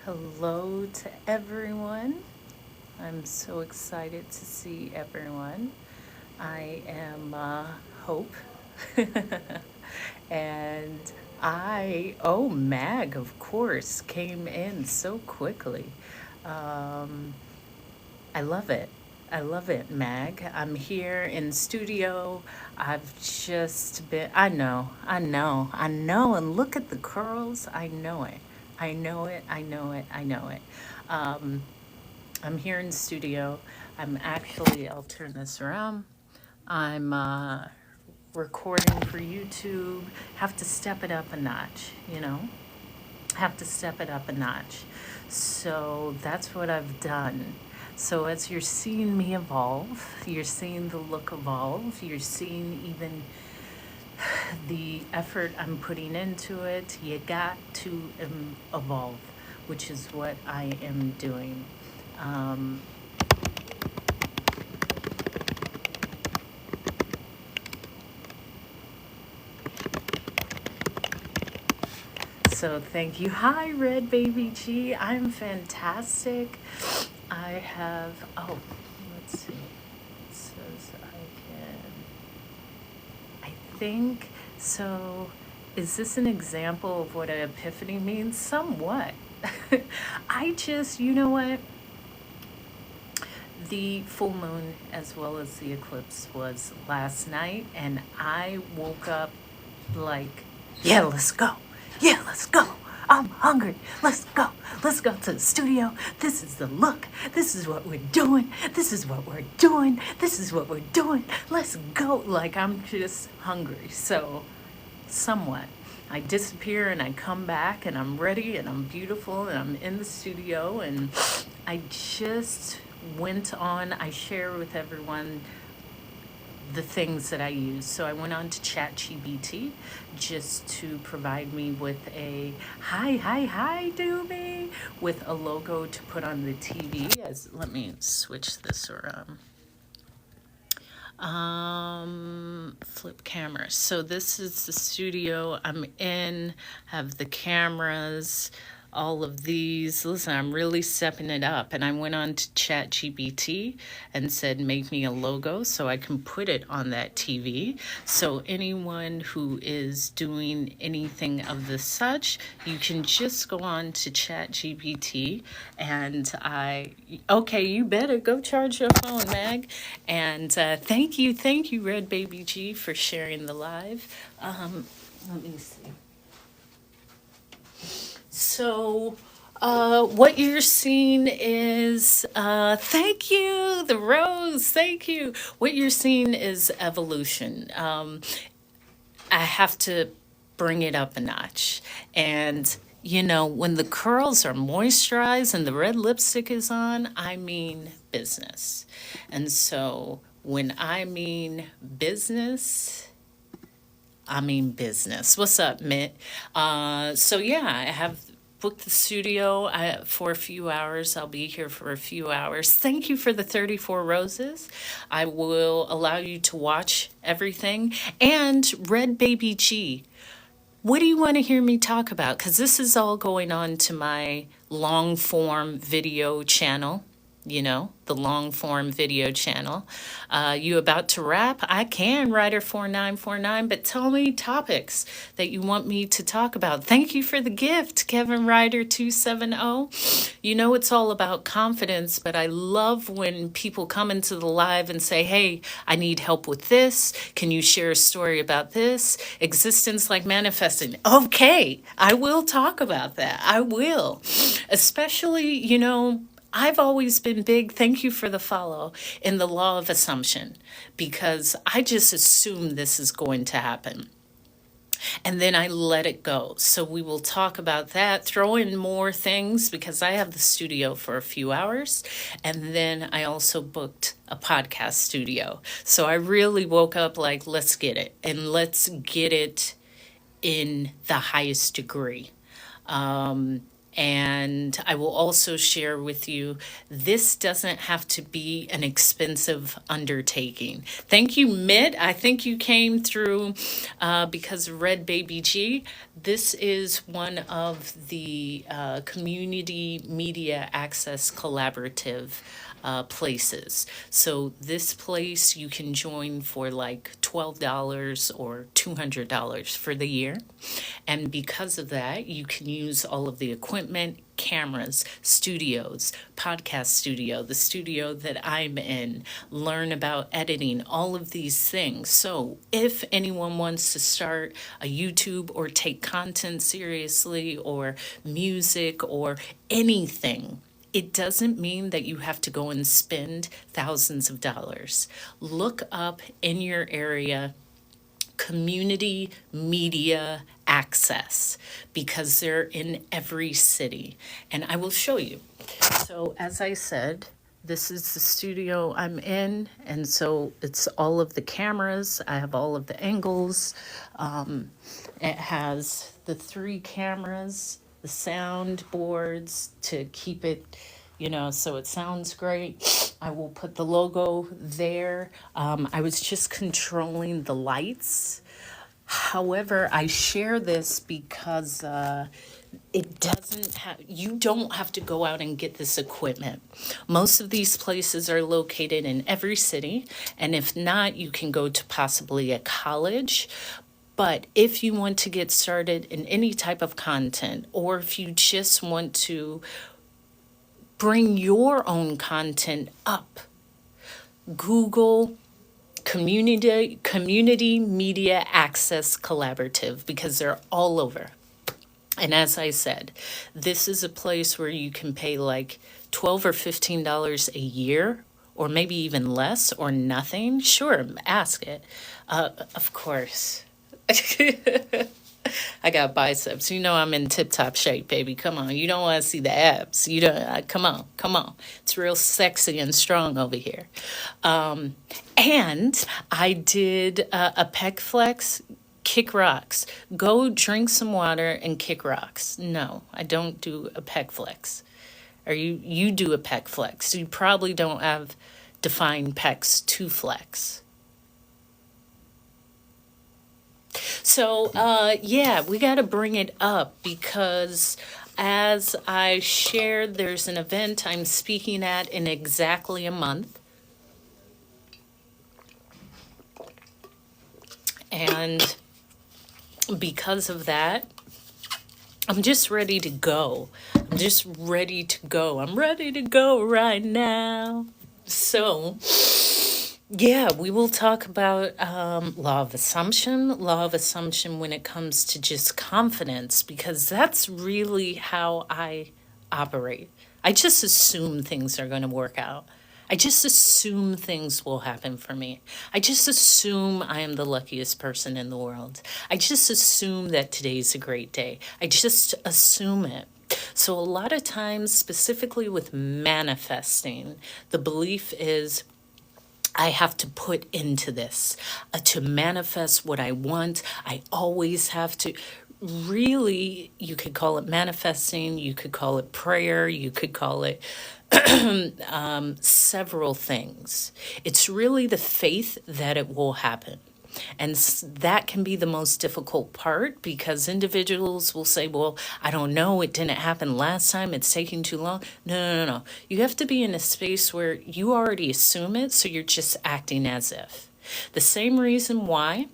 Hello to everyone. I'm so excited to see everyone. I am Hope. And Mag, of course, came in so quickly. Um, I love it. I love it, Mag. I'm here in studio. I've just been, I know. And look at the curls. I know it. I know it. I know it. I know it. Um, I'm here in studio. I'll turn this around. I'm recording for YouTube. Have to step it up a notch, you know? Have to step it up a notch. So that's what I've done. So as you're seeing me evolve, you're seeing the look evolve, you're seeing even the effort I'm putting into it, you got to evolve, which is what I am doing. Um, so thank you. Hi, Red Baby G. I'm fantastic. I have, let's see. It says I think so. Is this an example of what an epiphany means? Somewhat. You know what? The full moon as well as the eclipse was last night, and I woke up like, yeah, let's go. Yeah, let's go. I'm hungry. Let's go. Let's go to the studio. This is the look. This is what we're doing. This is what we're doing. This is what we're doing. Let's go. Like, I'm just hungry. So, somewhat. I disappear and I come back and I'm ready and I'm beautiful and I'm in the studio and I just I share with everyone the things that I use. So I went on to ChatGPT just to provide me with a hi, do me, with a logo to put on the TV. Let me switch this around. Flip camera. So this is the studio I'm in, have the cameras, all of these. Listen, I'm really stepping it up. And I went on to ChatGPT and said, make me a logo so I can put it on that TV. So anyone who is doing anything of the such, you can just go on to ChatGPT okay, you better go charge your phone, Mag. And thank you, Red Baby G, for sharing the live. Let me see. So, what you're seeing is, thank you, the rose, thank you. What you're seeing is evolution. I have to bring it up a notch. And, when the curls are moisturized and the red lipstick is on, I mean business. And so, when I mean business, I mean business. What's up, Mitt? So yeah, I have booked the studio for a few hours. I'll be here for a few hours. Thank you for the 34 roses. I will allow you to watch everything. And Red Baby G, what do you want to hear me talk about? Because this is all going on to my long form video channel. The long form video channel. You about to wrap? I can, Ryder4949, but tell me topics that you want me to talk about. Thank you for the gift, Kevin Ryder270. It's all about confidence, but I love when people come into the live and say, hey, I need help with this. Can you share a story about this? Existence like manifesting. Okay, I will talk about that. I will. Especially, I've always been big, thank you for the follow, in the law of assumption, because I just assume this is going to happen. And then I let it go. So we will talk about that, throw in more things because I have the studio for a few hours. And then I also booked a podcast studio. So I really woke up like, let's get it. And let's get it in the highest degree. And I will also share with you, this doesn't have to be an expensive undertaking. Thank you, Mitt. I think you came through because of Red Baby G. This is one of the Community Media Access Collaborative places. So this place you can join for like $12 or $200 for the year. And because of that, you can use all of the equipment, cameras, studios, podcast studio, the studio that I'm in, learn about editing, all of these things. So if anyone wants to start a YouTube or take content seriously or music or anything, it doesn't mean that you have to go and spend thousands of dollars. Look up in your area community media access because they're in every city. And I will show you. So, as I said, this is the studio I'm in. And so it's all of the cameras. I have all of the angles. It has the 3 cameras, the sound boards to keep it, so it sounds great. I will put the logo there. I was just controlling the lights. However, I share this because it doesn't have, you don't have to go out and get this equipment. Most of these places are located in every city, and if not, you can go to possibly a college. But if you want to get started in any type of content, or if you just want to bring your own content up, Google Community Media Access Collaborative because they're all over. And as I said, this is a place where you can pay like $12 or $15 a year, or maybe even less or nothing. Sure, ask it. Of course. I got biceps. I'm in tip-top shape, baby. Come on. You don't want to see the abs. You don't. Come on. Come on. It's real sexy and strong over here. And I did a pec flex, kick rocks. Go drink some water and kick rocks. No, I don't do a pec flex. Or you do a pec flex. You probably don't have defined pecs to flex. So, yeah, we got to bring it up because as I shared, there's an event I'm speaking at in exactly a month. And because of that, I'm just ready to go. I'm just ready to go. I'm ready to go right now. So, yeah, we will talk about law of assumption when it comes to just confidence, because that's really how I operate. I just assume things are going to work out. I just assume things will happen for me. I just assume I am the luckiest person in the world. I just assume that today's a great day. I just assume it. So a lot of times, specifically with manifesting, the belief is I have to put into this to manifest what I want. I always have to. Really, you could call it manifesting, you could call it prayer, you could call it several things. It's really the faith that it will happen. And that can be the most difficult part because individuals will say, well, I don't know, it didn't happen last time, it's taking too long. No. You have to be in a space where you already assume it, so you're just acting as if. The same reason why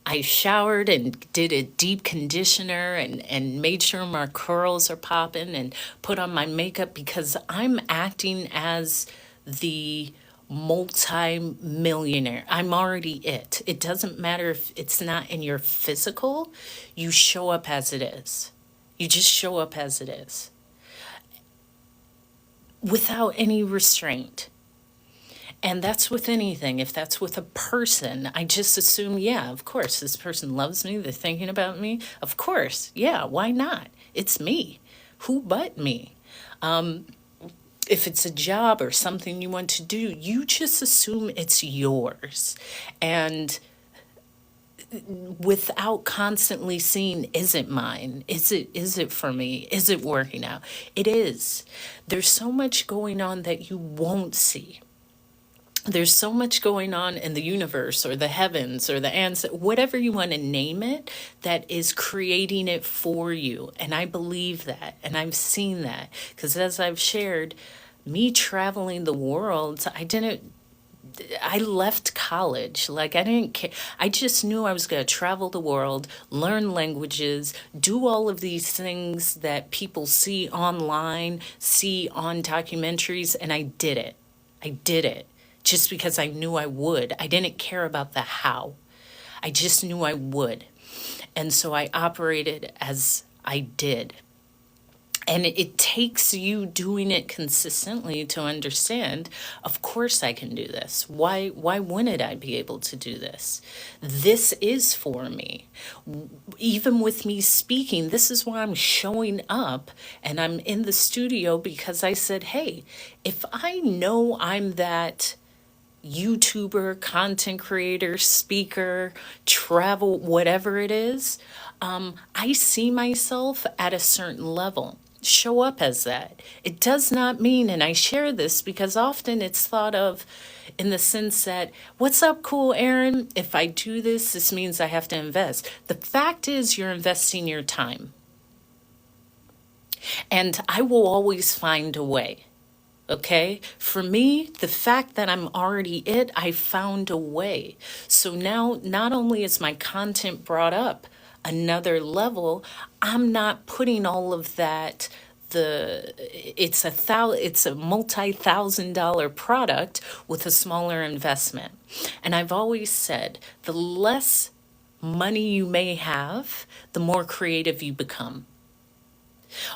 I showered and did a deep conditioner and made sure my curls are popping and put on my makeup because I'm acting as the multi-millionaire. I'm already it. It doesn't matter if it's not in your physical, you show up as it is. You just show up as it is without any restraint. And that's with anything. If that's with a person, I just assume, yeah, of course, this person loves me. They're thinking about me. Of course. Yeah, why not? It's me. Who but me? If it's a job or something you want to do, you just assume it's yours. And without constantly seeing, is it mine? Is it for me? Is it working out? It is. There's so much going on that you won't see. There's so much going on in the universe or the heavens or the ancestors, whatever you want to name it, that is creating it for you. And I believe that. And I've seen that. Because as I've shared, me traveling the world, I left college. Like, I didn't care. I just knew I was going to travel the world, learn languages, do all of these things that people see online, see on documentaries, and I did it. I did it just because I knew I would. I didn't care about the how. I just knew I would. And so I operated as I did. And it takes you doing it consistently to understand, of course I can do this. Why wouldn't I be able to do this? This is for me. Even with me speaking, this is why I'm showing up and I'm in the studio, because I said, hey, if I know I'm that YouTuber, content creator, speaker, travel, whatever it is, I see myself at a certain level. Show up as that. It does not mean, and I share this because often it's thought of in the sense that, what's up, cool Aaron? If I do this, this means I have to invest. The fact is, you're investing your time. And I will always find a way. Okay, for me, the fact that I'm already it, I found a way. So now, not only is my content brought up another level, I'm not putting all of that. It's a multi-thousand-dollar product with a smaller investment. And I've always said, the less money you may have, the more creative you become.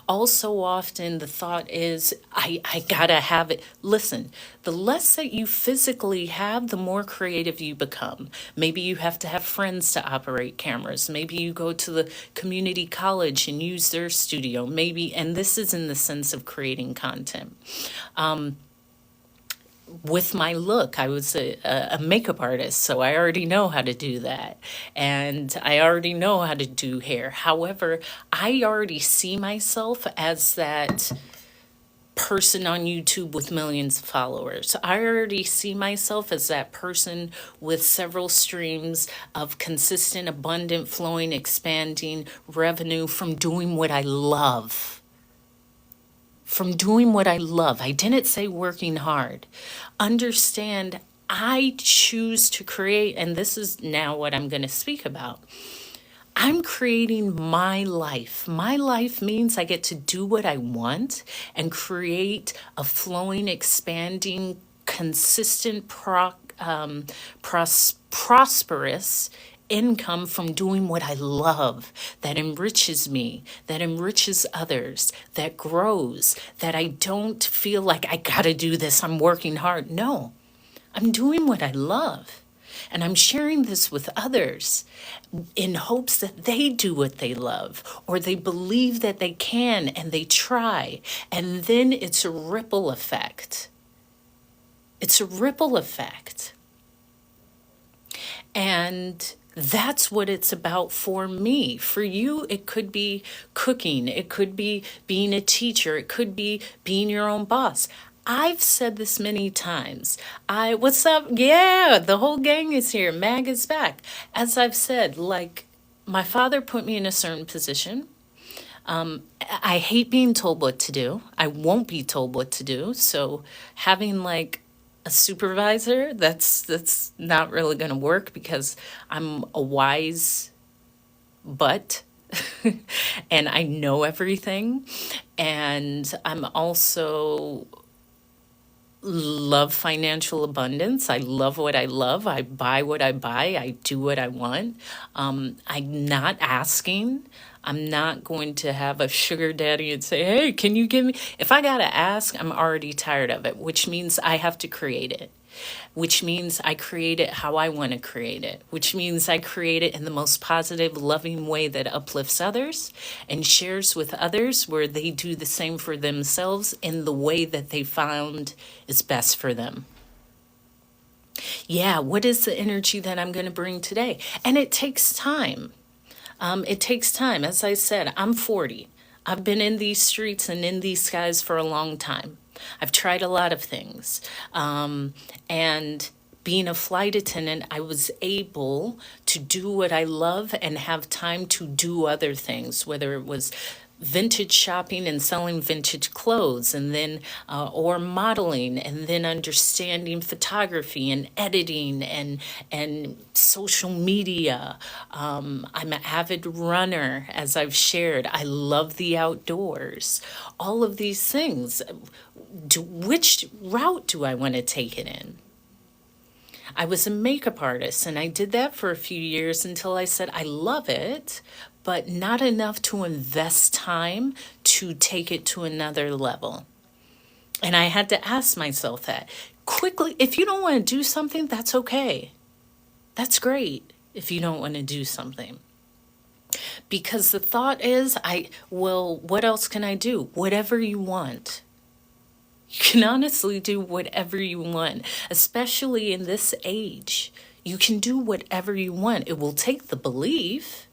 Also, often the thought is, I gotta have it. Listen, the less that you physically have, the more creative you become. Maybe you have to have friends to operate cameras. Maybe you go to the community college and use their studio. Maybe, and this is in the sense of creating content. With my look, I was a makeup artist, so I already know how to do that. And I already know how to do hair. However, I already see myself as that person on YouTube with millions of followers. I already see myself as that person with several streams of consistent, abundant, flowing, expanding revenue from doing what I love. From doing what I love. I didn't say working hard. Understand, I choose to create, and this is now what I'm going to speak about. I'm creating my life. My life means I get to do what I want and create a flowing, expanding, consistent, prosperous income from doing what I love, that enriches me, that enriches others, that grows, that I don't feel like I gotta do this, I'm working hard. No, I'm doing what I love. And I'm sharing this with others in hopes that they do what they love, or they believe that they can and they try. And then it's a ripple effect. It's a ripple effect. And that's what it's about for me. For you, it could be cooking. It could be being a teacher. It could be being your own boss. I've said this many times. What's up? Yeah, the whole gang is here. Mag is back. As I've said, like, my father put me in a certain position. I hate being told what to do. I won't be told what to do. So having like a supervisor, that's not really going to work because I'm a wise butt and I know everything. And I'm also love financial abundance. I love what I love. I buy what I buy. I do what I want. I'm not asking. I'm not going to have a sugar daddy and say, hey, can you give me? If I got to ask, I'm already tired of it, which means I have to create it, which means I create it how I want to create it, which means I create it in the most positive, loving way that uplifts others and shares with others where they do the same for themselves in the way that they found is best for them. Yeah, what is the energy that I'm going to bring today? And it takes time. It takes time. As I said, I'm 40. I've been in these streets and in these skies for a long time. I've tried a lot of things. And being a flight attendant, I was able to do what I love and have time to do other things, whether it was vintage shopping and selling vintage clothes, and then or modeling, and then understanding photography and editing and social media. I'm an avid runner, as I've shared. I love the outdoors. All of these things. Which route do I want to take it in? I was a makeup artist and I did that for a few years until I said I love it, but not enough to invest time to take it to another level. And I had to ask myself that quickly. If you don't want to do something, that's okay. That's great if you don't want to do something. Because the thought is, well, what else can I do? Whatever you want. You can honestly do whatever you want, especially in this age. You can do whatever you want. It will take the belief.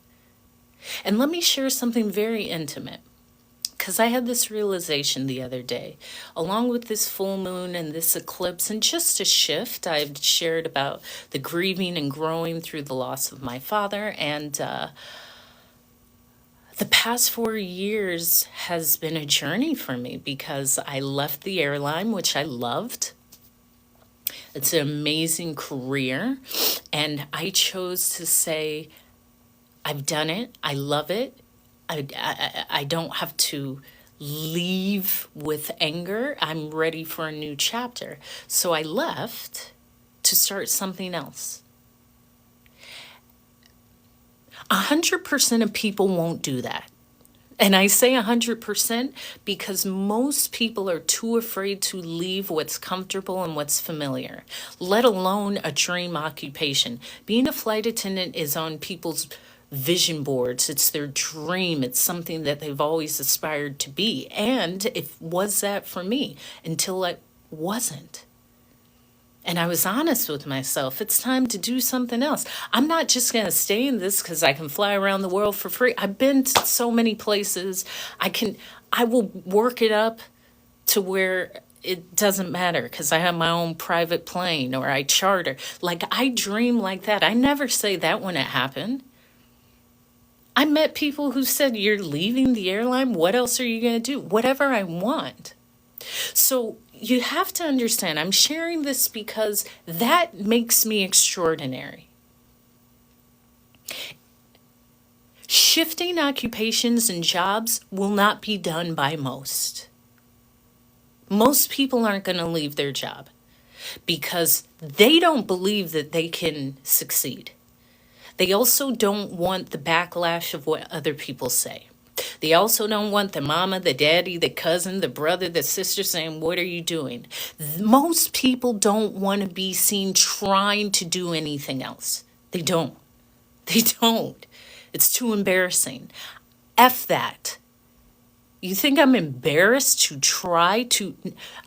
And let me share something very intimate, because I had this realization the other day, along with this full moon and this eclipse, and just a shift. I've shared about the grieving and growing through the loss of my father, and the past 4 years has been a journey for me because I left the airline, which I loved. It's an amazing career. And I chose to say, I've done it. I love it. I don't have to leave with anger. I'm ready for a new chapter. So I left to start something else. 100% of people won't do that. And I say 100% because most people are too afraid to leave what's comfortable and what's familiar, let alone a dream occupation. Being a flight attendant is on people's vision boards. It's their dream. It's something that they've always aspired to be. And it was that for me until it wasn't. And I was honest with myself. It's time to do something else. I'm not just going to stay in this because I can fly around the world for free. I've been to so many places. I will work it up to where it doesn't matter because I have my own private plane or I charter. Like, I dream like that. I never say that when it happened. I met people who said, you're leaving the airline? What else are you going to do? Whatever I want. So you have to understand, I'm sharing this because that makes me extraordinary. Shifting occupations and jobs will not be done by most. Most people aren't going to leave their job because they don't believe that they can succeed. They also don't want the backlash of what other people say. They also don't want the mama, the daddy, the cousin, the brother, the sister saying, what are you doing? Most people don't want to be seen trying to do anything else. They don't. They don't. It's too embarrassing. F that. You think I'm embarrassed to try to?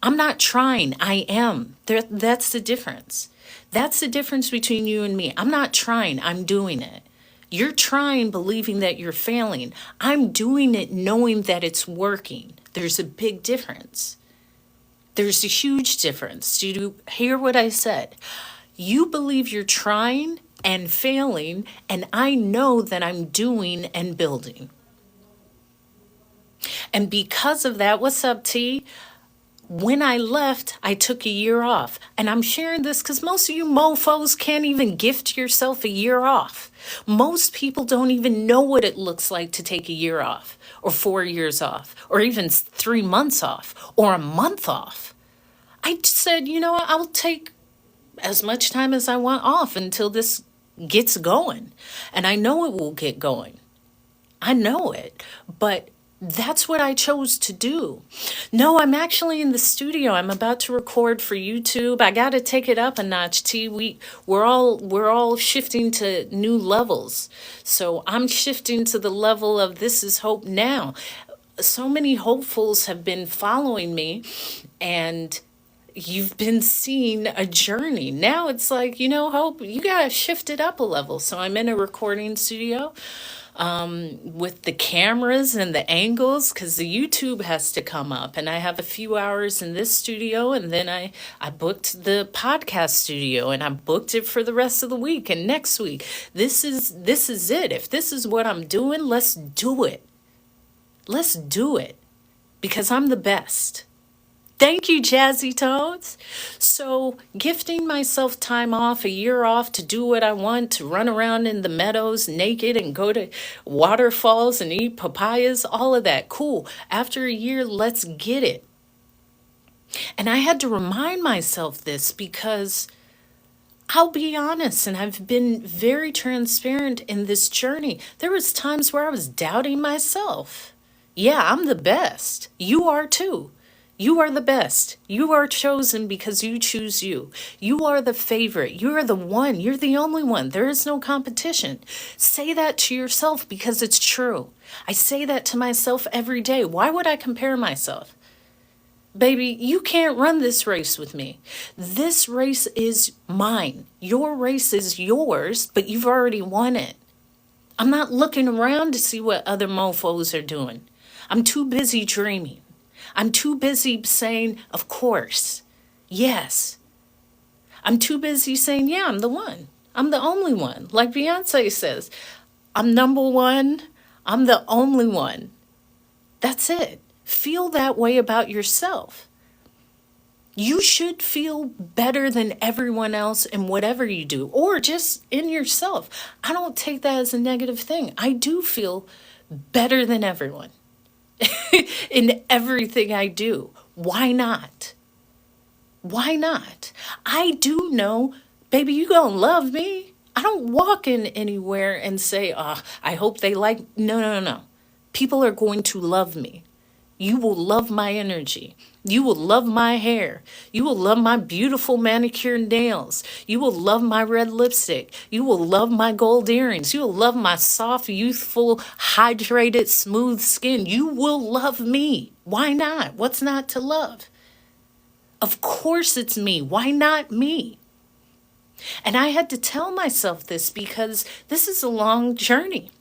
I'm not trying. I am. That's the difference. That's the difference between you and me. I'm not trying. I'm doing it. You're trying, believing that you're failing. I'm doing it knowing that it's working. There's a big difference. There's a huge difference. Do you hear what I said? You believe you're trying and failing, and I know that I'm doing and building. And because of that, what's up, T? When I left, I took a year off. And I'm sharing this because most of you mofos can't even gift yourself a year off. Most people don't even know what it looks like to take a year off, or 4 years off, or even 3 months off, or a month off. I said, you know what, I'll take as much time as I want off until this gets going. And I know it will get going. I know it. But that's what I chose to do. No, I'm actually in the studio. I'm about to record for YouTube. I got to take it up a notch, T. We're all shifting to new levels. So I'm shifting to the level of this is hope now. So many hopefuls have been following me, and you've been seeing a journey. Now it's like, Hope, you got to shift it up a level. So I'm in a recording studio with the cameras and the angles because the YouTube has to come up. And I have a few hours in this studio, and then I booked the podcast studio, and I booked it for the rest of the week and next week. This is it. If this is what I'm doing, let's do it. Let's do it because I'm the best. Thank you, Jazzy Toads. So, gifting myself time off, a year off to do what I want, to run around in the meadows naked and go to waterfalls and eat papayas, all of that. Cool. After a year, let's get it. And I had to remind myself this because I'll be honest, and I've been very transparent in this journey. There was times where I was doubting myself. Yeah, I'm the best. You are too. You are the best. You are chosen because you choose you. You are the favorite. You are the one. You're the only one. There is no competition. Say that to yourself because it's true. I say that to myself every day. Why would I compare myself? Baby, you can't run this race with me. This race is mine. Your race is yours, but you've already won it. I'm not looking around to see what other mofos are doing. I'm too busy dreaming. I'm too busy saying, of course, yes. I'm too busy saying, yeah, I'm the one. I'm the only one. Like Beyonce says, I'm number one. I'm the only one. That's it. Feel that way about yourself. You should feel better than everyone else in whatever you do, or just in yourself. I don't take that as a negative thing. I do feel better than everyone in everything I do. Why not? Why not? I do know, baby, you gonna love me. I don't walk in anywhere and say, I hope they like. No. People are going to love me. You will love my energy. You will love my hair. You will love my beautiful manicured nails. You will love my red lipstick. You will love my gold earrings. You will love my soft, youthful, hydrated, smooth skin. You will love me. Why not? What's not to love? Of course it's me. Why not me? And I had to tell myself this because this is a long journey.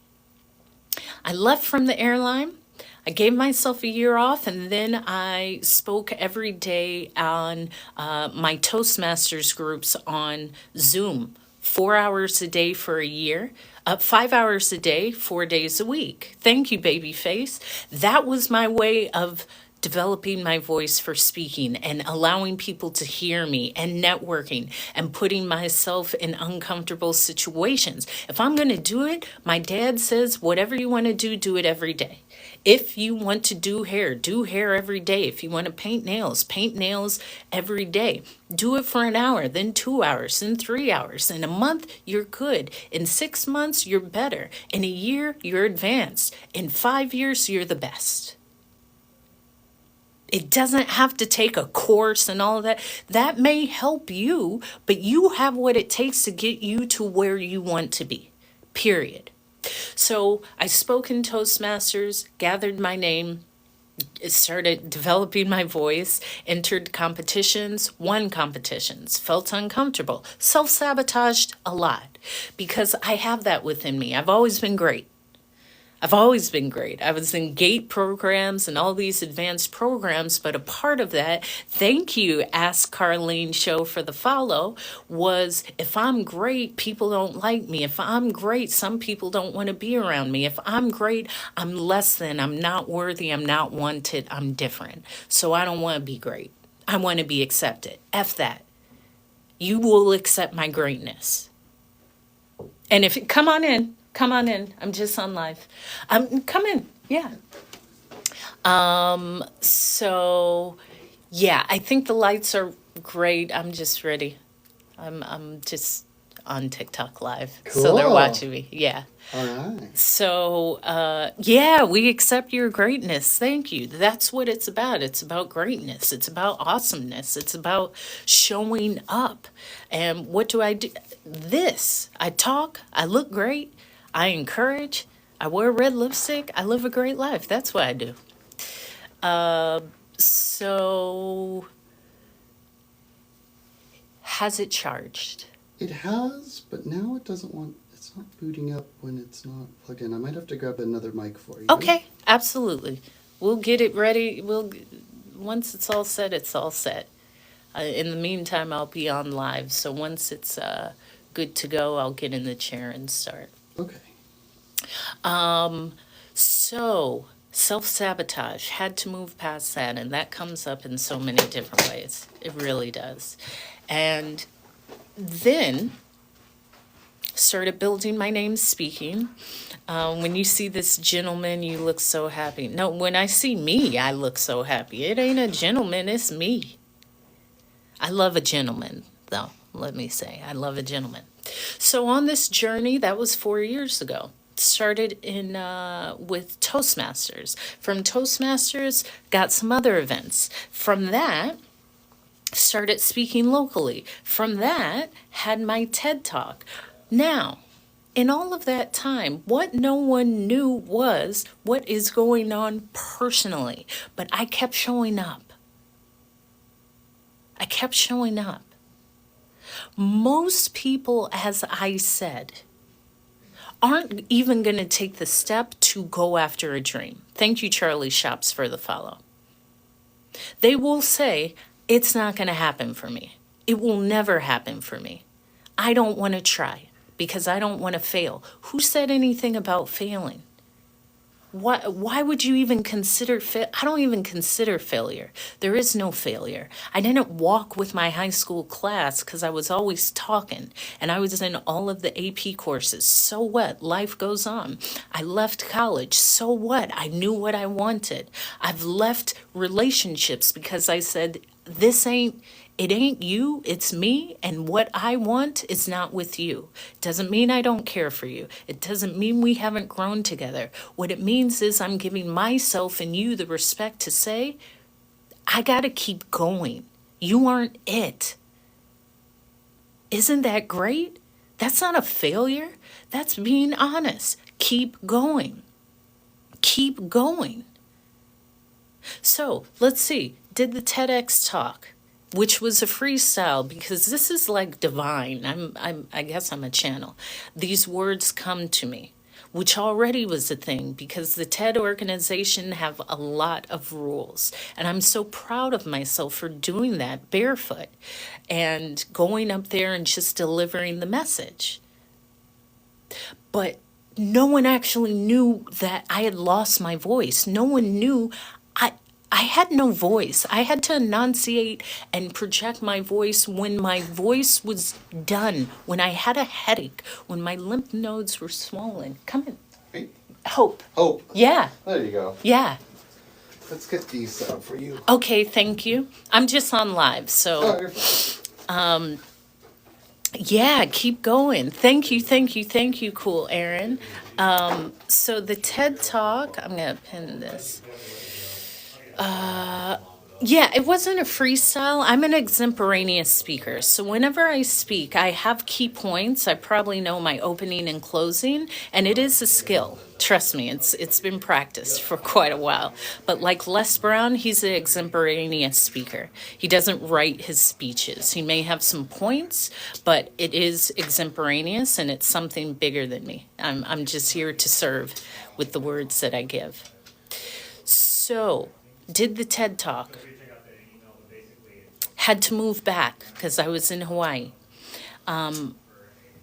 I left from the airline. I gave myself a year off, and then I spoke every day on my Toastmasters groups on Zoom, 4 hours a day for a year, 5 hours a day, 4 days a week. Thank you, Babyface. That was my way of developing my voice for speaking and allowing people to hear me and networking and putting myself in uncomfortable situations. If I'm going to do it, my dad says, whatever you want to do it every day. If you want to do hair every day. If you want to paint nails every day. Do it for an hour, then 2 hours, then 3 hours. In a month, you're good. In 6 months, you're better. In a year, you're advanced. In 5 years, you're the best. It doesn't have to take a course and all of that. That may help you, but you have what it takes to get you to where you want to be, period. So I spoke in Toastmasters, gathered my name, started developing my voice, entered competitions, won competitions, felt uncomfortable, self-sabotaged a lot because I have that within me. I've always been great. I was in GATE programs and all these advanced programs, but a part of that, thank you, Ask Carlene Show for the follow, was if I'm great, people don't like me. If I'm great, some people don't want to be around me. If I'm great, I'm less than, I'm not worthy, I'm not wanted, I'm different. So I don't want to be great. I want to be accepted. F that. You will accept my greatness. And if, come on in. I'm just on live. Come in. Yeah. So yeah, I think the lights are great. I'm just ready. I'm just on TikTok live. Cool. So they're watching me. Yeah. All right. So yeah, we accept your greatness. Thank you. That's what it's about. It's about greatness. It's about awesomeness. It's about showing up. And what do? I talk, I look great. I encourage, I wear red lipstick, I live a great life. That's what I do. So Has it charged? It has, but now it doesn't want, it's not booting up when it's not plugged in. I might have to grab another mic for you. Okay, absolutely. We'll get it ready. Once it's all set, it's all set. In the meantime, I'll be on live. So once it's good to go, I'll get in the chair and start. Okay. So self-sabotage, had to move past that, and that comes up in so many different ways. It really does. And then started building my name speaking. When you see this gentleman, you look so happy. No, when I see me, I look so happy. It ain't a gentleman, it's me. I love a gentleman, though, let me say. I love a gentleman. So on this journey, that was 4 years ago. Started in with Toastmasters. From Toastmasters, got some other events. From that, started speaking locally. From that, had my TED Talk. Now, in all of that time, what no one knew was what is going on personally. But I kept showing up. I kept showing up. Most people, as I said, aren't even going to take the step to go after a dream. Thank you, Charlie Shops, for the follow. They will say, it's not going to happen for me. It will never happen for me. I don't want to try because I don't want to fail. Who said anything about failing? Why would you even consider I don't even consider failure. There is no failure. I didn't walk with my high school class because I was always talking and I was in all of the AP courses. So what? Life goes on. I left college. So what? I knew what I wanted. I've left relationships because I said, it ain't you, it's me, and what I want is not with you. Doesn't mean I don't care for you. It doesn't mean we haven't grown together. What it means is I'm giving myself and you the respect to say, I gotta keep going. You aren't it. Isn't that great? That's not a failure. That's being honest. Keep going. Keep going. So let's see. Did the TEDx talk, which was a freestyle, because this is like divine. I guess I'm a channel. These words come to me, which already was a thing because the TED organization have a lot of rules. And I'm so proud of myself for doing that barefoot and going up there and just delivering the message. But no one actually knew that I had lost my voice. No one knew I had no voice. I had to enunciate and project my voice when my voice was done, when I had a headache, when my lymph nodes were swollen. Come in. Hey. Hope. Hope. Yeah. There you go. Yeah. Let's get these set up for you. Okay, thank you. I'm just on live, so. Oh, you're fine. Yeah, keep going. Thank you, cool Aaron. So the TED Talk, I'm going to pin this. Yeah, it wasn't a freestyle. I'm an extemporaneous speaker. So whenever I speak, I have key points. I probably know my opening and closing, and it is a skill. Trust me, it's been practiced for quite a while. But like Les Brown, he's an extemporaneous speaker. He doesn't write his speeches. He may have some points, but it is extemporaneous, and it's something bigger than me. I'm just here to serve with the words that I give. So, did the TED Talk. Had to move back because I was in Hawaii.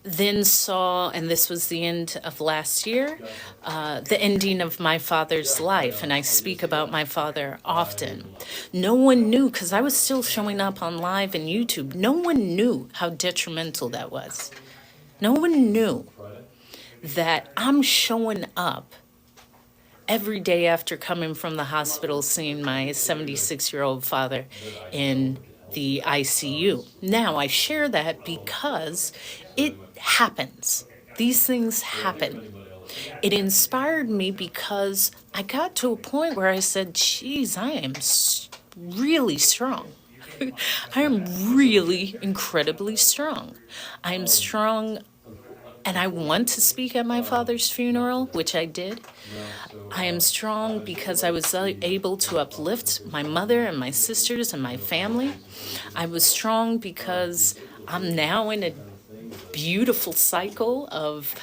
Then saw, and this was the end of last year, the ending of my father's life. And I speak about my father often. No one knew, because I was still showing up on live and YouTube, no one knew how detrimental that was. No one knew that I'm showing up every day after coming from the hospital, seeing my 76-year-old father in the ICU. Now, I share that because it happens. These things happen. It inspired me because I got to a point where I said, geez, I am really strong. I am really incredibly strong. I am strong, and I want to speak at my father's funeral, which I did. I am strong because I was able to uplift my mother and my sisters and my family. I was strong because I'm now in a beautiful cycle of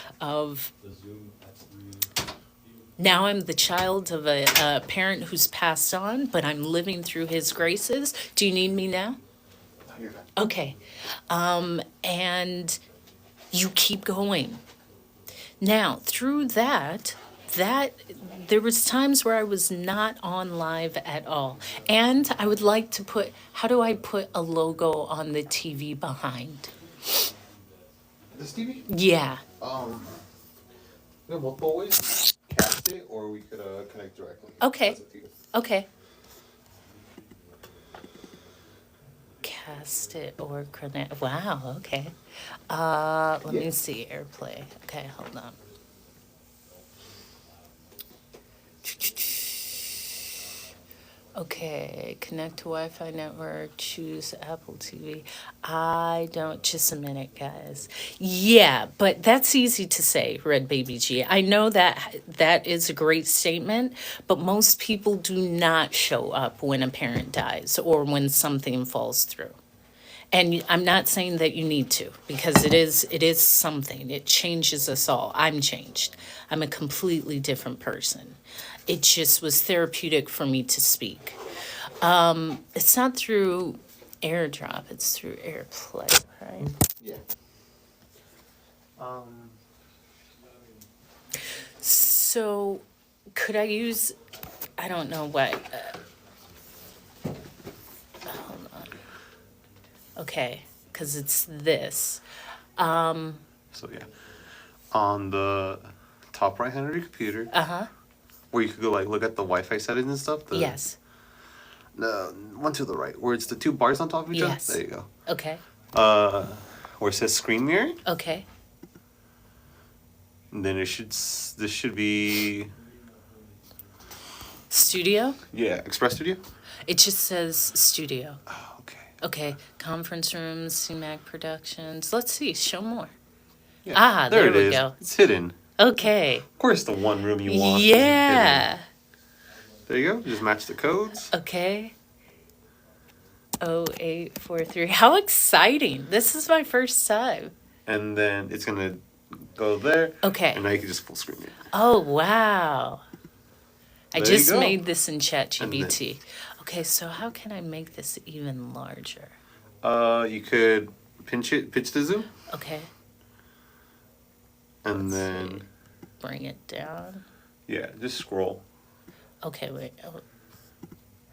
now I'm the child of a parent who's passed on, but I'm living through his graces. Do you need me now? You're fine. Okay. And you keep going. Now, through that there was times where I was not on live at all. And I would like to put, how do I put a logo on the TV behind? This TV? Yeah. Yeah, multiple ways. Cast it, or we could connect directly. Okay. That's up to you. Okay. Cast it or connect. Wow, okay. Let me see, AirPlay. Okay, hold on. Okay, connect to Wi-Fi network, choose Apple TV. I don't, just a minute, guys. Yeah, but that's easy to say, Red Baby G. I know that that is a great statement, but most people do not show up when a parent dies or when something falls through. And I'm not saying that you need to, because it is something. It changes us all. I'm changed. I'm a completely different person. It just was therapeutic for me to speak. It's not through AirDrop, it's through AirPlay, right? Yeah. So could I use, I don't know what, hold on. Okay, because it's this. So yeah, on the top right hand of your computer, where you could go like look at the Wi-Fi settings and stuff. Yes, The one to the right, where it's the two bars on top of each Yes. other. There you go. okay, Where it says screen mirror, okay. and then this should be Studio? Express Studio. It just says studio. Oh, okay. Okay, conference rooms, CMAC Productions. Let's see, show more. Yeah. Ah, there it we is. go. It's hidden. Okay. Of course, the one room you want. Is Yeah. hidden. There you go. Just match the codes. Okay. 0843. How exciting. This is my first time. And then it's gonna go there. Okay. And now you can just full screen it. Oh, wow. I There you just go. made this in And then- ChatGPT. Okay, so how can I make this even larger? You could pinch the zoom, Okay, and Let's then bring it down. just scroll. Okay, wait. Oh,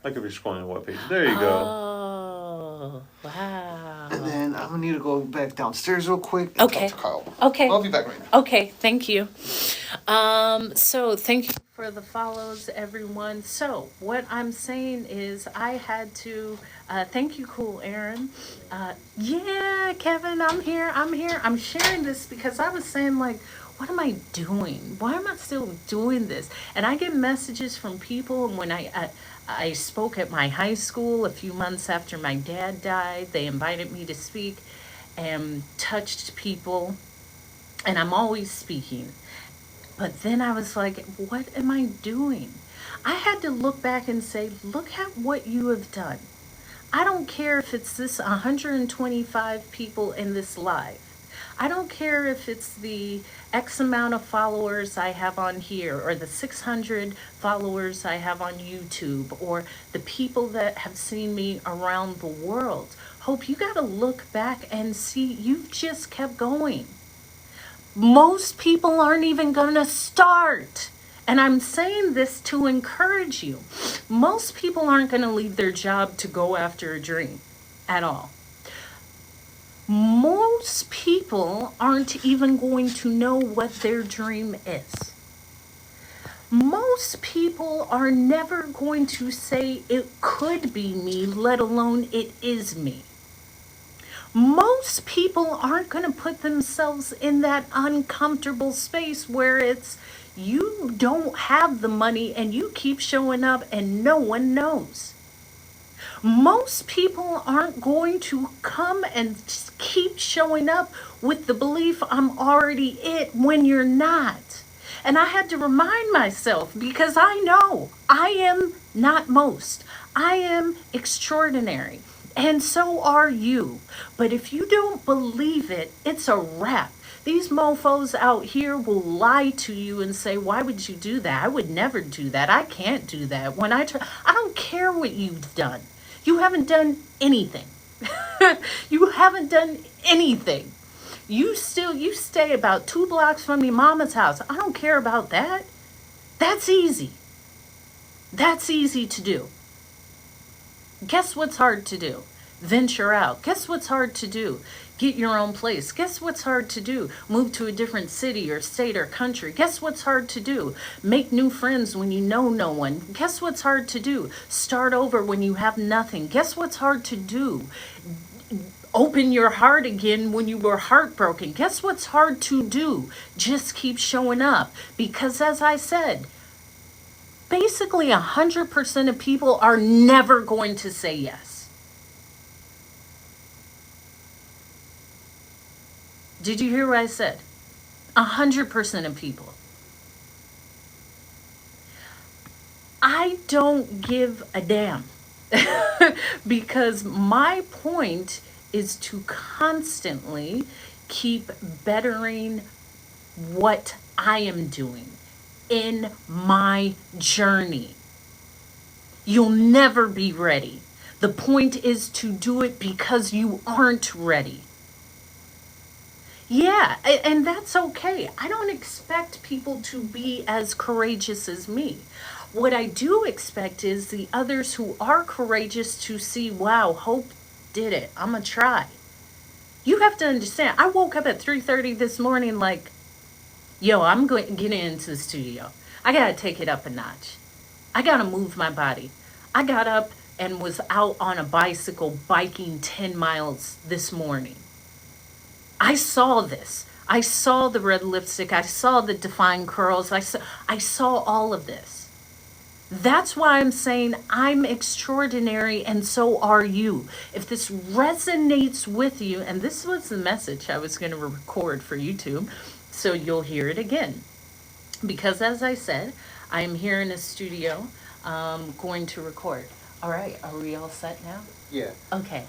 Like if you're scrolling a web page. There you go. oh wow. And then I'm gonna need to go back downstairs real quick. And Okay. Talk to Kyle. Okay. I'll be back right now. Okay, thank you. So thank you for the follows, everyone. So what I'm saying is I had to, thank you, Cool Aaron. Yeah, Kevin, I'm here. I'm sharing this because I was saying like, what am I doing? Why am I still doing this? And I get messages from people, and when I spoke at my high school a few months after my dad died, they invited me to speak and touched people, and I'm always speaking. But then I was like, what am I doing? I had to look back and say, look at what you have done. I don't care if it's this 125 people in this live. I don't care if it's the X amount of followers I have on here, or the 600 followers I have on YouTube, or the people that have seen me around the world. Hope, you got to look back and see you've just kept going. Most people aren't even going to start. And I'm saying this to encourage you. Most people aren't going to leave their job to go after a dream at all. Most people aren't even going to know what their dream is. Most people are never going to say it could be me, let alone it is me. Most people aren't going to put themselves in that uncomfortable space where it's you don't have the money and you keep showing up and no one knows. Most people aren't going to come and keep showing up with the belief I'm already it when you're not. And I had to remind myself, because I know I am not most. I am extraordinary. And so are you. But if you don't believe it, it's a wrap. These mofos out here will lie to you and say, why would you do that? I would never do that. I can't do that. When I try, I don't care what you've done. You haven't done anything. You haven't done anything. You stay about 2 blocks from your mama's house. I don't care about that. That's easy. That's easy to do. Guess what's hard to do? Venture out. Guess what's hard to do? Get your own place. Guess what's hard to do? Move to a different city or state or country. Guess what's hard to do? Make new friends when you know no one. Guess what's hard to do? Start over when you have nothing. Guess what's hard to do? Open your heart again when you were heartbroken. Guess what's hard to do? Just keep showing up. Because as I said, basically 100% of people are never going to say yes. Did you hear what I said? 100% of people. I don't give a damn. Because my point is to constantly keep bettering what I am doing in my journey. You'll never be ready. The point is to do it because you aren't ready. Yeah, and that's okay. I don't expect people to be as courageous as me. What I do expect is the others who are courageous to see, wow, Hope did it. I'm going to try. You have to understand, I woke up at 3:30 this morning like, yo, I'm going to get into the studio. I got to take it up a notch. I got to move my body. I got up and was out on a bicycle biking 10 miles this morning. I saw this. I saw the red lipstick. I saw the defined curls. I saw all of this. That's why I'm saying I'm extraordinary and so are you. If this resonates with you, and this was the message I was going to record for YouTube, so you'll hear it again. Because as I said, I'm here in a studio going to record. All right, are we all set now? Yeah. Okay.